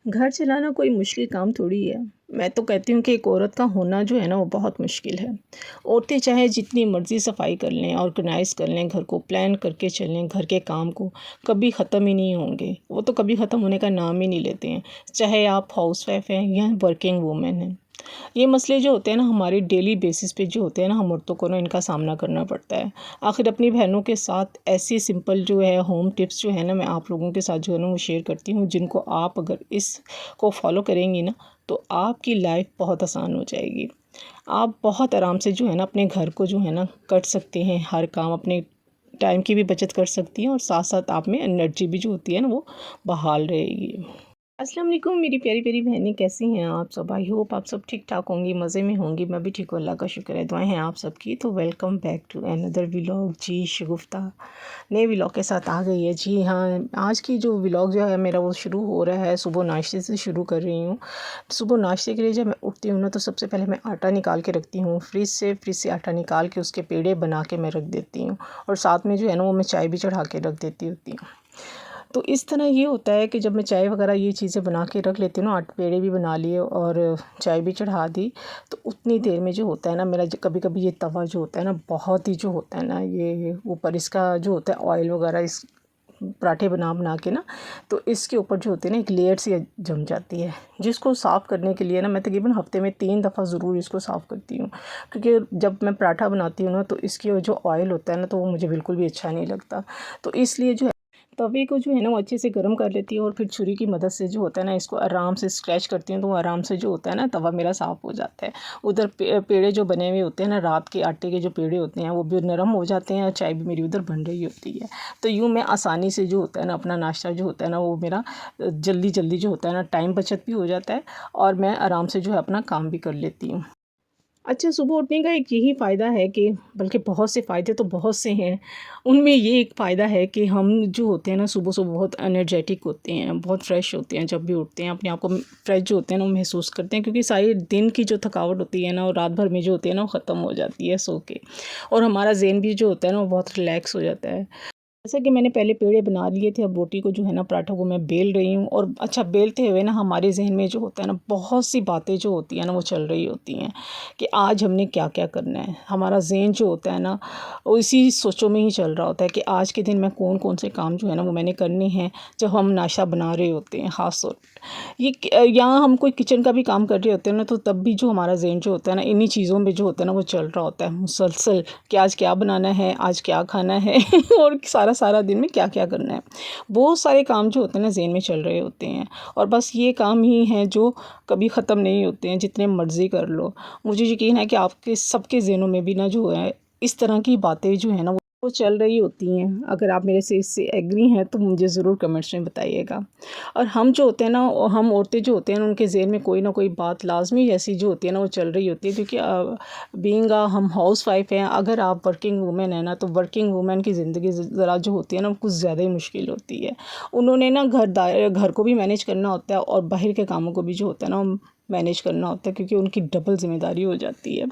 घर चलाना कोई मुश्किल काम थोड़ी है। मैं तो कहती हूँ कि एक औरत का होना जो है ना वो बहुत मुश्किल है। औरतें चाहे जितनी मर्ज़ी सफाई कर लें, ऑर्गेनाइज़ कर लें, घर को प्लान करके चलें, घर के काम को कभी ख़त्म ही नहीं होंगे। वो तो कभी ख़त्म होने का नाम ही नहीं लेते हैं। चाहे आप हाउसवाइफ़ हैं या वर्किंग वूमेन हैं। ये मसले जो होते हैं ना हमारे डेली बेसिस पे जो होते हैं ना हम औरतों को ना इनका सामना करना पड़ता है। आखिर अपनी बहनों के साथ ऐसी सिंपल जो है होम टिप्स जो है ना मैं आप लोगों के साथ जो है ना वो शेयर करती हूँ, जिनको आप अगर इसको फॉलो करेंगी ना तो आपकी लाइफ बहुत आसान हो जाएगी। आप बहुत आराम से जो है ना अपने घर को जो है ना कर सकते हैं, हर काम अपने टाइम की भी बचत कर सकती हैं और साथ साथ आप में एनर्जी भी जो होती है ना वो बहाल रहेगी। अस्सलाम वालेकुम मेरी प्यारी प्यारी बहनें, कैसी हैं आप सब? आई होप आप सब ठीक ठाक होंगी, मज़े में होंगी। मैं भी ठीक हूँ, अल्लाह का शुक्र है, दुआएं हैं आप सबकी। तो welcome back to another vlog. जी शगुफ्ता नए व्लॉग के साथ आ गई है। जी हाँ, आज की जो व्लॉग जो है मेरा वो शुरू हो रहा है, सुबह नाश्ते से शुरू कर रही हूँ। सुबह नाश्ते के लिए जब मैं उठती हूँ ना तो सबसे पहले मैं आटा निकाल के रखती हूँ फ्रिज से आटा निकाल के उसके पेड़े बना के मैं रख देती हूँ और साथ में जो है ना वो मैं चाय भी चढ़ा के रख देती होती हूँ। तो इस तरह ये होता है कि जब मैं चाय वगैरह ये चीज़ें बना के रख लेती हूँ ना, आटे पेड़े भी बना लिए और चाय भी चढ़ा दी, तो उतनी देर में जो होता है ना मेरा कभी कभी ये तवा जो होता है ना बहुत ही जो होता है ना ये ऊपर इसका जो होता है ऑयल वगैरह इस पराठे बना बना के ना तो इसके ऊपर जो होती है ना एक लेयर सी जम जाती है, जिसको साफ़ करने के लिए ना मैं तकरीबन हफ्ते में 3 दफ़ा ज़रूर इसको साफ़ करती हूँ। क्योंकि जब मैं पराठा बनाती हूँ ना तो इसकी जो ऑयल होता है ना तो वो मुझे बिल्कुल भी अच्छा नहीं लगता। तो इसलिए जो तवे को जो है ना वो अच्छे से गर्म कर लेती हूँ और फिर छुरी की मदद से जो होता है ना इसको आराम से स्क्रैच करती हूँ, तो वो आराम से जो होता है ना तवा मेरा साफ़ हो जाता है। उधर पेड़े जो बने हुए होते हैं ना, रात के आटे के जो पेड़े होते हैं वो भी नरम हो जाते हैं और चाय भी मेरी उधर बन रही होती है। तो यूँ मैं आसानी से जो होता है ना अपना नाश्ता जो होता है ना वो मेरा जल्दी जल्दी जो होता है ना टाइम बचत भी हो जाता है और मैं आराम से जो है अपना काम भी कर लेती हूँ। अच्छा, सुबह उठने का एक यही फ़ायदा है कि बल्कि बहुत से फ़ायदे तो बहुत से हैं। उनमें ये एक फ़ायदा है कि हम जो होते हैं ना सुबह-सुबह बहुत एनर्जेटिक होते हैं, बहुत फ्रेश होते हैं। जब भी उठते हैं अपने आप को फ्रेश जो होते हैं ना वो महसूस करते हैं, क्योंकि सारे दिन की जो थकावट होती है ना और रात भर में जो होती है ना वो ख़त्म हो जाती है सो के। और हमारा ज़हन भी जो होता है ना वो बहुत रिलैक्स हो जाता है। जैसा कि मैंने पहले पेड़े बना लिए थे, अब रोटी को जो है ना पराठों को मैं बेल रही हूँ और अच्छा बेलते हुए ना हमारे ज़हन में जो होता है ना बहुत सी बातें जो होती हैं ना वो चल रही होती हैं कि आज हमने क्या क्या करना है। हमारा ज़हन जो होता है ना वो इसी सोचों में ही चल रहा होता है कि आज के दिन में कौन कौन से काम जो है ना वो मैंने करने हैं। जब हम नाश्ता बना रहे होते हैं ख़ास तौर यहाँ हम कोई किचन का भी काम कर रहे होते हैं ना तो तब भी जो हमारा ज़हन जो होता है ना इन्हीं चीज़ों में जो होता है ना वो चल रहा होता है मुसलसल कि आज क्या बनाना है, आज क्या खाना है और सारा सारा दिन में क्या क्या करना है। बहुत सारे काम जो होते हैं ना ज़हन में चल रहे होते हैं और बस ये काम ही हैं जो कभी ख़त्म नहीं होते हैं, जितने मर्ज़ी कर लो। मुझे यकीन है कि आपके सबके ज़हनों में भी ना जो है इस तरह की बातें जो है ना वो चल रही होती हैं। अगर आप मेरे से इससे एग्री हैं तो मुझे ज़रूर कमेंट्स में बताइएगा। और हम जो होते हैं ना हम औरतें जो होते हैं ना उनके ज़हन में कोई ना कोई बात लाज़मी ऐसी जो होती है ना वो चल रही होती है, क्योंकि बीइंग हम हाउसवाइफ हैं। अगर आप वर्किंग वूमेन हैं ना तो वर्किंग वूमेन की ज़िंदगी ज़रा जो होती है ना वो कुछ ज़्यादा ही मुश्किल होती है। उन्होंने ना घर को भी मैनेज करना होता है और बाहर के कामों को भी जो होता है ना मैनेज करना होता है, क्योंकि उनकी डबल ज़िम्मेदारी हो जाती है।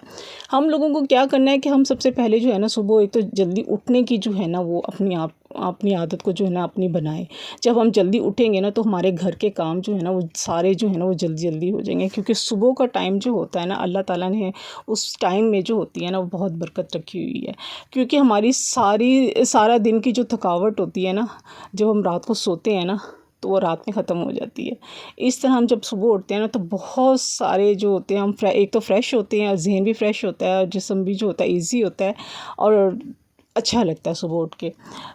हम लोगों को क्या करना है कि हम सबसे पहले जो है ना सुबह एक तो जल्दी उठने की जो है ना वो अपनी आदत को जो है ना अपनी बनाएं। जब हम जल्दी उठेंगे ना तो हमारे घर के काम जो है ना वो सारे जो है ना वो जल्दी जल्दी हो जाएंगे, क्योंकि सुबह का टाइम जो होता है ना अल्लाह ताला ने उस टाइम में जो होती है ना वो बहुत बरकत रखी हुई है। क्योंकि हमारी सारा दिन की जो थकावट होती है ना जब हम रात को सोते हैं ना तो वो रात में ख़त्म हो जाती है। इस तरह हम जब सुबह उठते हैं ना तो बहुत सारे जो होते हैं हम एक तो फ्रेश होते हैं, ज़हन भी फ्रेश होता है और जिस्म भी जो होता है ईज़ी होता है और अच्छा लगता है सुबह उठ के।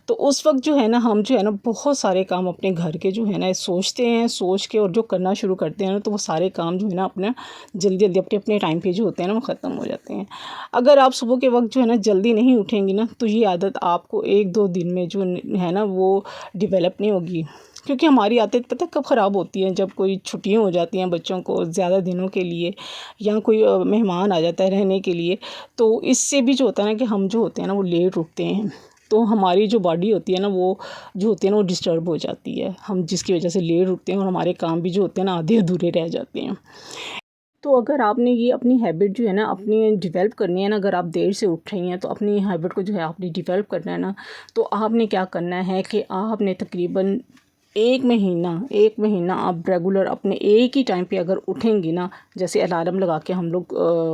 तो उस वक़्त जो है ना हम जो है ना बहुत सारे काम अपने घर के जो है ना सोचते हैं, सोच के और जो करना शुरू करते हैं ना तो वो सारे काम जो है ना अपना जल्दी जल्दी अपने अपने टाइम पे जो होते हैं ना वो ख़त्म हो जाते हैं। अगर आप सुबह के वक़्त जो है ना जल्दी नहीं उठेंगी ना तो ये आदत आपको 1-2 दिन में जो है ना वो डेवलप नहीं होगी। क्योंकि हमारी आदत पता है कब ख़राब होती है, जब कोई छुट्टियाँ हो जाती हैं बच्चों को ज़्यादा दिनों के लिए या कोई मेहमान आ जाता है रहने के लिए। तो इससे भी जो होता है ना कि हम जो होते हैं ना वो लेट उठते हैं, तो हमारी जो बॉडी होती है ना वो जो होती है ना वो डिस्टर्ब हो जाती है, हम जिसकी वजह से लेट उठते हैं और हमारे काम भी जो होते हैं ना आधे अधूरे रह जाते हैं। तो अगर आपने ये अपनी हैबिट जो है ना अपनी डेवलप करनी है ना, अगर आप देर से उठ रही हैं तो अपनी हैबिट को जो है आपने डेवलप करना है ना, तो आपने क्या करना है कि आपने तकरीबन एक महीना आप रेगुलर अपने एक ही टाइम पे अगर उठेंगी ना, जैसे अलार्म लगा के हम लोग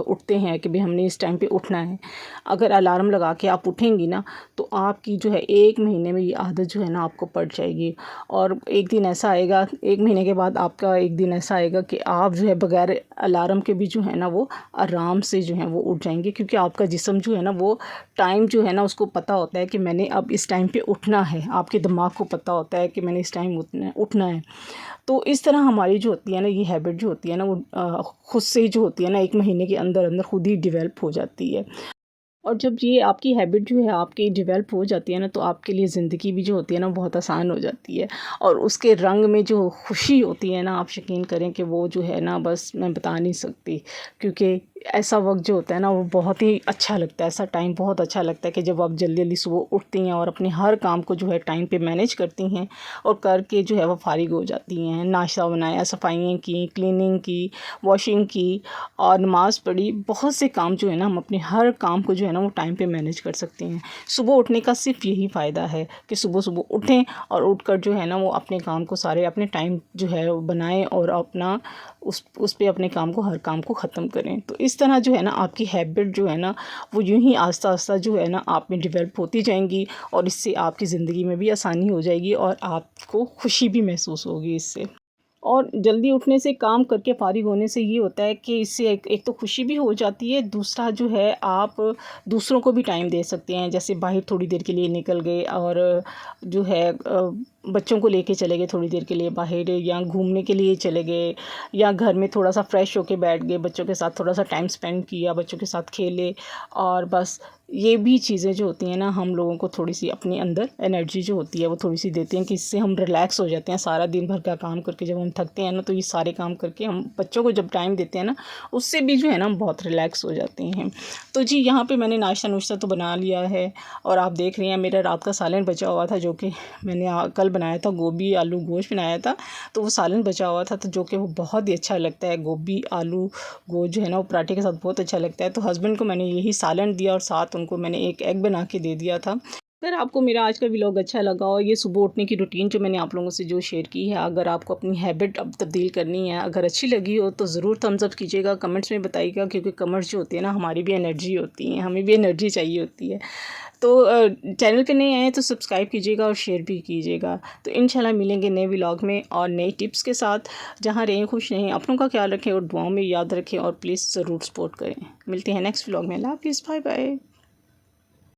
उठते हैं कि भाई हमने इस टाइम पे उठना है, अगर अलार्म लगा के आप उठेंगी ना तो आपकी जो है एक महीने में ये आदत जो है ना आपको पड़ जाएगी। और एक दिन ऐसा आएगा, एक महीने के बाद आपका एक दिन ऐसा आएगा कि आप जो है बगैर अलार्म के भी जो है ना वो आराम से जो है वो उठ जाएंगे, क्योंकि आपका जिस्म जो है ना वो टाइम जो है ना उसको पता होता है कि मैंने अब इस टाइम पे उठना है। आपके दिमाग को पता होता है कि मैंने इस टाइम उठना है। तो इस तरह हमारी जो होती है ना ये हैबिट जो होती है ना वो खुद से ही जो होती है ना एक महीने के अंदर अंदर खुद ही डेवलप हो जाती है। और जब ये आपकी हैबिट जो है आपकी डेवलप हो जाती है ना तो आपके लिए ज़िंदगी भी जो होती है ना बहुत आसान हो जाती है। और उसके रंग में जो खुशी होती है ना, आप यकीन करें कि वो जो है ना बस मैं बता नहीं सकती। क्योंकि ऐसा वक्त जो होता है ना वो बहुत ही अच्छा लगता है, ऐसा टाइम बहुत अच्छा लगता है कि जब आप जल्दी जल्दी सुबह उठती हैं और अपने हर काम को जो है टाइम पे मैनेज करती हैं और करके जो है वो फारिग हो जाती हैं। नाश्ता बनाया, सफाइयाँ की, क्लीनिंग की, वॉशिंग की और नमाज़ पढ़ी, बहुत से काम जो है ना हम अपने हर काम को जो है ना वो टाइम पे मैनेज कर सकते हैं। सुबह उठने का सिर्फ यही फ़ायदा है कि सुबह सुबह उठें और उठकर जो है ना वो अपने काम को सारे अपने टाइम जो है वो बनाएं और अपना उस पे अपने काम को हर काम को ख़त्म करें। तो इस तरह जो है ना आपकी हैबिट जो है ना वो यूं ही आस्ता आस्ता जो है ना आप में डेवलप होती जाएंगी और इससे आपकी ज़िंदगी में भी आसानी हो जाएगी और आपको खुशी भी महसूस होगी इससे। और जल्दी उठने से, काम करके फ़ारिग होने से ये होता है कि इससे एक तो खुशी भी हो जाती है, दूसरा जो है आप दूसरों को भी टाइम दे सकते हैं। जैसे बाहर थोड़ी देर के लिए निकल गए और जो है बच्चों को लेके चले गए थोड़ी देर के लिए बाहर, या घूमने के लिए चले गए, या घर में थोड़ा सा फ्रेश होके बैठ गए, बच्चों के साथ थोड़ा सा टाइम स्पेंड किया, बच्चों के साथ खेले। और बस ये भी चीज़ें जो होती हैं ना हम लोगों को थोड़ी सी अपने अंदर एनर्जी जो होती है वो थोड़ी सी देती हैं कि इससे हम रिलैक्स हो जाते हैं। सारा दिन भर का काम करके जब हम थकते हैं ना तो ये सारे काम करके हम बच्चों को जब टाइम देते हैं ना उससे भी जो है ना हम बहुत रिलैक्स हो जाते हैं। तो जी यहाँ पे मैंने नाश्ता नुश्ता तो बना लिया है और आप देख रही हैं मेरा रात का सालन बचा हुआ था, जो कि मैंने कल बनाया था, गोभी आलू गोश्त बनाया था। तो वो सालन बचा हुआ था तो जो कि वो बहुत ही अच्छा लगता है, गोभी आलू गोश्त जो है ना वो पराठे के साथ बहुत अच्छा लगता है। तो हस्बैंड को मैंने यही सालन दिया और साथ उनको मैंने एक एग बना के दे दिया था। अगर आपको मेरा आज का व्लॉग अच्छा लगा और ये सुबह उठने की रूटीन जो मैंने आप लोगों से जो शेयर की है, अगर आपको अपनी हैबिट अब तब्दील करनी है, अगर अच्छी लगी हो तो ज़रूर थम्स अप कीजिएगा, कमेंट्स में बताइएगा, क्योंकि कमेंट्स जो होती है ना हमारी भी एनर्जी होती है, हमें भी एनर्जी चाहिए होती है। तो चैनल पे नए आए हैं तो सब्सक्राइब कीजिएगा और शेयर भी कीजिएगा। तो इंशाल्लाह मिलेंगे नए व्लॉग में और नए टिप्स के साथ। जहाँ रहें खुश रहें, अपनों का ख्याल रखें और दुआओं में याद रखें और प्लीज़ ज़रूर सपोर्ट करें। मिलते हैं नेक्स्ट व्लॉग में। अल्लाह हाफ़िज़, बाय बाय।